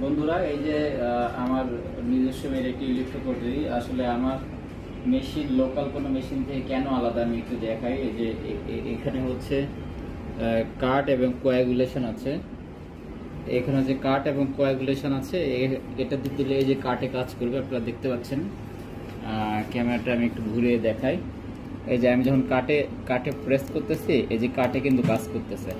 বন্ধুরা, এই যে আমার নিজস্ব মেড একটি ইলেকট্রোকটারি, আসলে আমার মেশিন লোকাল কোনো মেশিন থেকে কেন আলাদা আমি একটু দেখাই। এই যে এখানে হচ্ছে কাট এবং কোয়াগুলেশন আছে। এখানে যে কাট এবং কোয়াগুলেশন আছে, এটা দিলে এই যে কাটে কাজ করবে, আপনারা দেখতে পাচ্ছেন। ক্যামেরাটা আমি একটু ঘুরিয়ে দেখাই। এই যে আমি যখন কাটে প্রেস করতেছি, এই যে কাটে কিন্তু কাজ করতেছে।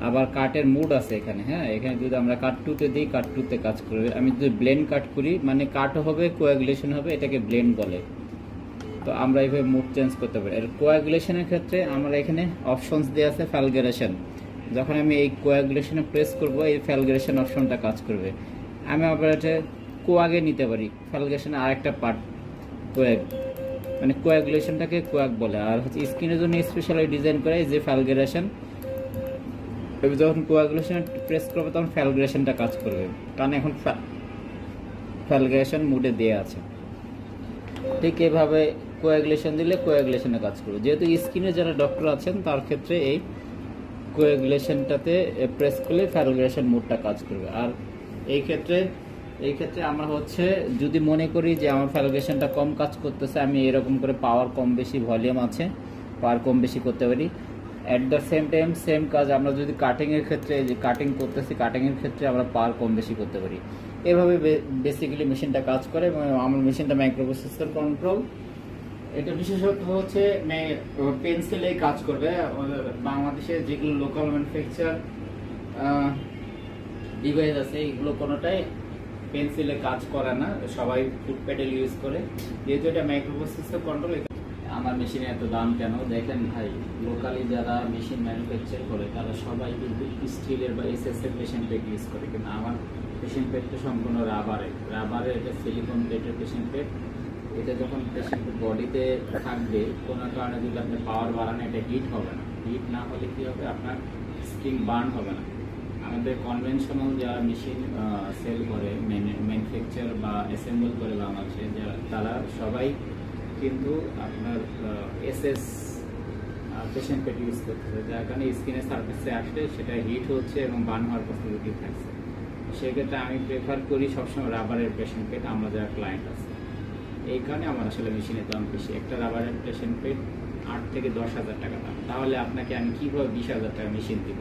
আবার কাটের মুড আছে এখানে। হ্যাঁ, এখানে যদি আমরা কাট টুতে দিই, কাট টুতে কাজ করবে। আমি যদি ব্লেন্ড কাট করি, মানে কাটও হবে কোয়াগুলেশন হবে, এটাকে ব্লেন্ড বলে। তো আমরা এইভাবে মুড চেঞ্জ করতে পারি। আর কোয়াগুলেশনের ক্ষেত্রে আমরা এখানে অপশনস দেওয়া আছে ফ্যালগারেশন। যখন আমি এই কোয়াগুলেশনে প্রেস করব, এই ফ্যালগারেশন অপশনটা কাজ করবে। আমি আবার এটা কোয়াগে নিতে পারি, ফ্যালগারেশনের আরেকটা পার্ট কোয়াগ, মানে কোয়াগুলেশনটাকে কোয়াগ বলে। আর হচ্ছে স্ক্রিনের জন্য স্পেশালি ডিজাইন করে যে ফ্যালগারেশন, যখন কোয়াগুলেশন প্রেস করবে তখন ফ্যালগারেশনটা কাজ করবে, কারণ এখন ফ্যালগারেশন মুডে দেওয়া আছে। ঠিক এভাবে কোয়াগুলেশন দিলে কোয়াগুলেশনে কাজ করবে। যেহেতু স্কিনে যারা ডক্টর আছেন তার ক্ষেত্রে এই কোয়াগুলেশনটাতে প্রেস করলে ফ্যালগারেশন মুডটা কাজ করবে। আর এই ক্ষেত্রে আমরা হচ্ছে যদি মনে করি যে আমার ফ্যালগারেশনটা কম কাজ করতেছে, আমি এরকম করে পাওয়ার কম বেশি, ভলিউম আছে, পাওয়ার কম বেশি করতে পারি। At the same time same কাজ আমরা যদি কাটিংয়ের ক্ষেত্রে, যে কাটিং করতেছি, কাটিংয়ের ক্ষেত্রে আমরা পাওয়ার কম বেশি করতে পারি। এভাবে বেসিক্যালি মেশিনটা কাজ করে। এবং আমার মেশিনটা মাইক্রোপ্রসেসর কন্ট্রোল। এটা বিশেষত হচ্ছে পেন্সিলে কাজ করবে। বাংলাদেশে যেগুলো লোকাল ম্যানুফ্যাকচার ডিভাইস আছে, এগুলো কোনোটাই পেন্সিলে কাজ করে না, সবাই ফুট প্যাডেল ইউজ করে। যেহেতু এটা মাইক্রোপ্রসেসর কন্ট্রোল, আমার মেশিনে এত দাম কেন দেখেন ভাই। লোকালি যারা মেশিন ম্যানুফ্যাকচার করে তারা সবাই কিন্তু স্টিলের বা এসএস এর পেশেন্ট পেড ইউজ করে, কিন্তু আমার পেশেন্ট পেডটা সম্পূর্ণ রাবারের এটা সিলিকন প্লেটের পেশেন্ট পেড। এটা যখন পেশেন্টের বডিতে থাকবে, কোনো কারণে যদি আপনি পাওয়ার বাড়ান, এটা হিট হবে না। হিট না হলে কি হবে, আপনার স্কিন বার্ন হবে না। আমাদের কনভেনশনাল যারা মেশিন সেল করে, ম্যানুফ্যাকচার বা অ্যাসেম্বল করে বাংলাদেশে, তারা সবাই কিন্তু আপনার এসএস পেশেন্ট পেড ইউজ করতেছে, যার কারণে স্কিনের সার্ফেসে আসলে সেটা হিট হচ্ছে এবং বার্ন হওয়ার পসিবিলিটি থাকছে। সেক্ষেত্রে আমি প্রেফার করি সবসময় রাবারের পেশেন্ট পেড, আমরা যারা ক্লায়েন্ট আছে। এই কারণে আমার আসলে মেশিনের দাম বেশি। একটা রাবারের পেশেন্ট পেড 8 থেকে 10 হাজার টাকা দাম। তাহলে আপনাকে আমি কীভাবে 20,000 টাকা মেশিন দিব?